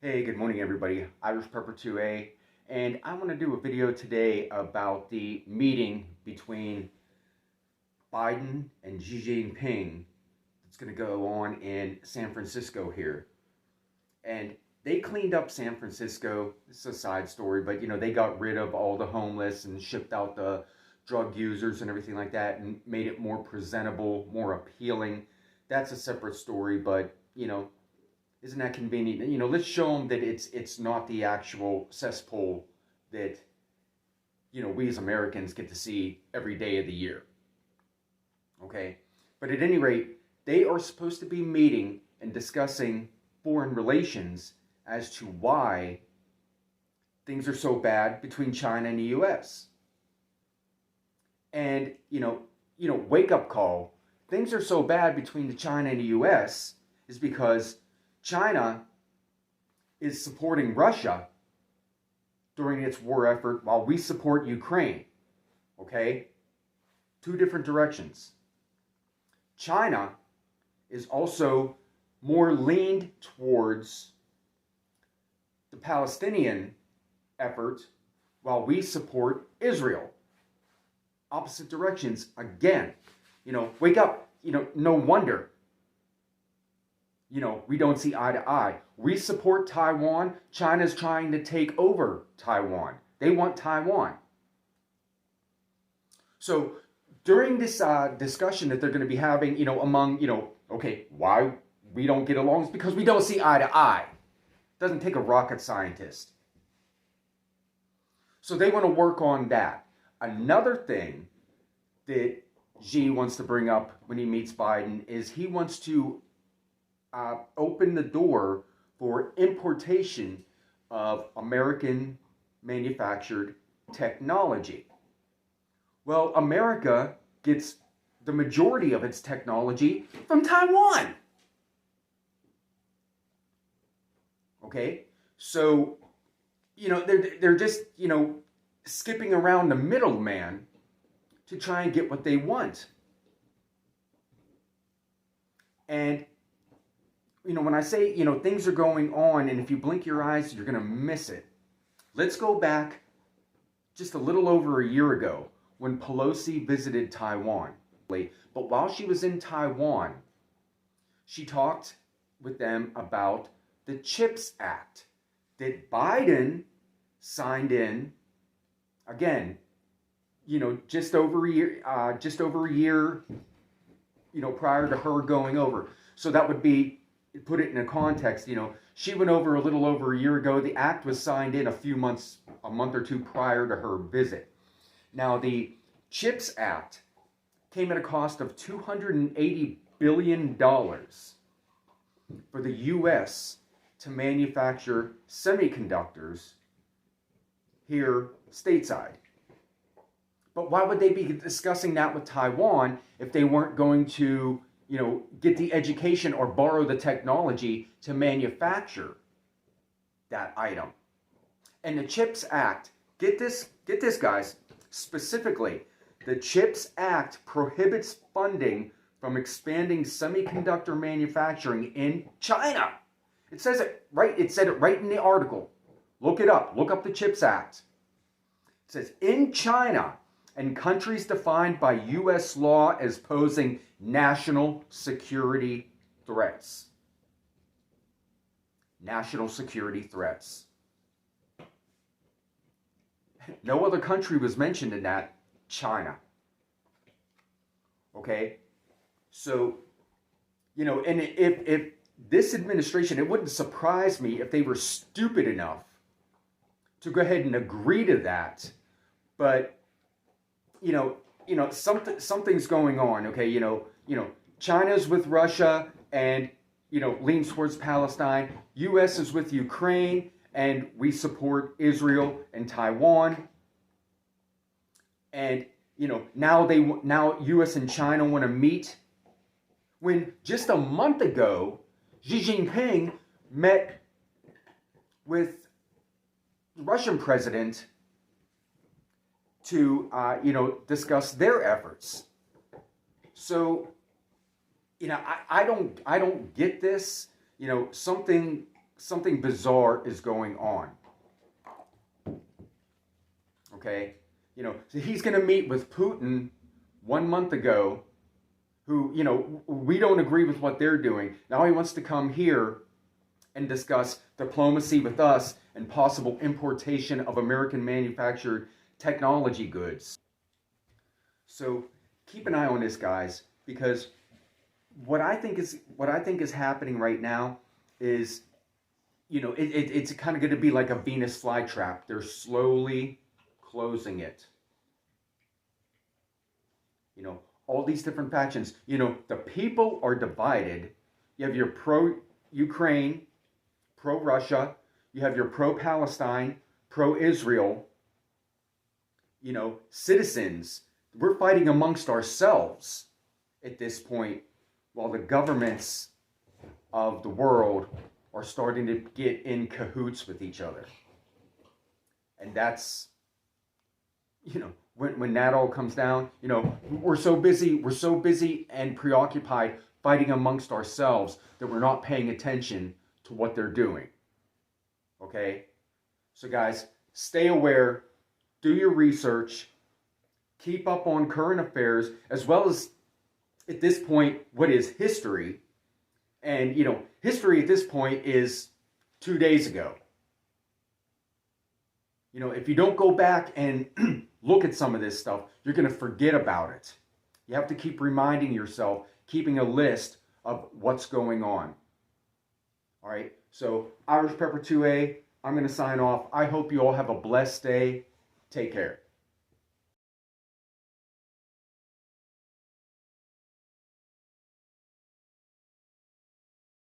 Hey, good morning everybody. Irish Prepper 2A, and I want to do a video today about the meeting between Biden and Xi Jinping that's going to go on in San Francisco here. And they cleaned up San Francisco. This is a side story, but they got rid of all the homeless and shipped out the drug users and everything like that and made it more presentable, more appealing. That's a separate story, but isn't that convenient? Let's show them that it's not the actual cesspool that we as Americans get to see every day of the year. Okay, but at any rate, they are supposed to be meeting and discussing foreign relations as to why things are so bad between China and the U.S. And wake up call. Things are so bad between the China and the U.S. is because China is supporting Russia during its war effort while we support Ukraine. Okay? Two different directions. China is also more leaned towards the Palestinian effort while we support Israel. Opposite directions again. Wake up. No wonder we don't see eye to eye. We support Taiwan. China's trying to take over Taiwan. They want Taiwan. So during this discussion that they're going to be having, among, okay, why we don't get along is because we don't see eye to eye. It doesn't take a rocket scientist. So they want to work on that. Another thing that Xi wants to bring up when he meets Biden is he wants to open the door for importation of American manufactured technology. Well, America gets the majority of its technology from Taiwan. Okay, so they're just skipping around the middleman to try and get what they want. And when I say, things are going on, and if you blink your eyes, you're going to miss it. Let's go back just a little over a year ago when Pelosi visited Taiwan. But while she was in Taiwan, she talked with them about the CHIPS Act that Biden signed in, again, just over a year, prior to her going over. So that would be, put it in a context, she went over a little over a year ago. The act was signed in a month or two prior to her visit. Now, the CHIPS Act came at a cost of $280 billion for the U.S. to manufacture semiconductors here stateside. But why would they be discussing that with Taiwan if they weren't going to get the education or borrow the technology to manufacture that item? And the CHIPS Act, get this guys, specifically, the CHIPS Act prohibits funding from expanding semiconductor manufacturing in China. It says it right, it said it right in the article. Look it up, look up the CHIPS Act. It says, in China and countries defined by U.S. law as posing national security threats. National security threats. No other country was mentioned in that. China. Okay? So, and if this administration, it wouldn't surprise me if they were stupid enough to go ahead and agree to that. But something's going on, okay? China's with Russia and leans towards Palestine. U.S. is with Ukraine, and we support Israel and Taiwan. And now U.S. and China want to meet. When just a month ago, Xi Jinping met with the Russian president to discuss their efforts. So I don't get this. Something something bizarre is going on. Okay? You know, so he's going to meet with Putin 1 month ago, who, you know, we don't agree with what they're doing. Now he wants to come here and discuss diplomacy with us and possible importation of American manufactured technology goods. So keep an eye on this, guys, because what I think is happening right now is, you know, it's kind of going to be like a Venus flytrap. They're slowly closing it. You know, all these different factions. You know, the people are divided. You have your pro-Ukraine, pro-Russia. You have your pro-Palestine, pro-Israel. You know, citizens. We're fighting amongst ourselves at this point, while the governments of the world are starting to get in cahoots with each other. And that's, you know, when that all comes down, you know, we're so busy and preoccupied fighting amongst ourselves that we're not paying attention to what they're doing. Okay? So guys, stay aware, do your research, keep up on current affairs, as well as, at this point, what is history. And, you know, history at this point is 2 days ago. You know, if you don't go back and look at some of this stuff, you're going to forget about it. You have to keep reminding yourself, keeping a list of what's going on. All right, so Irish Pepper 2A, I'm going to sign off. I hope you all have a blessed day. Take care.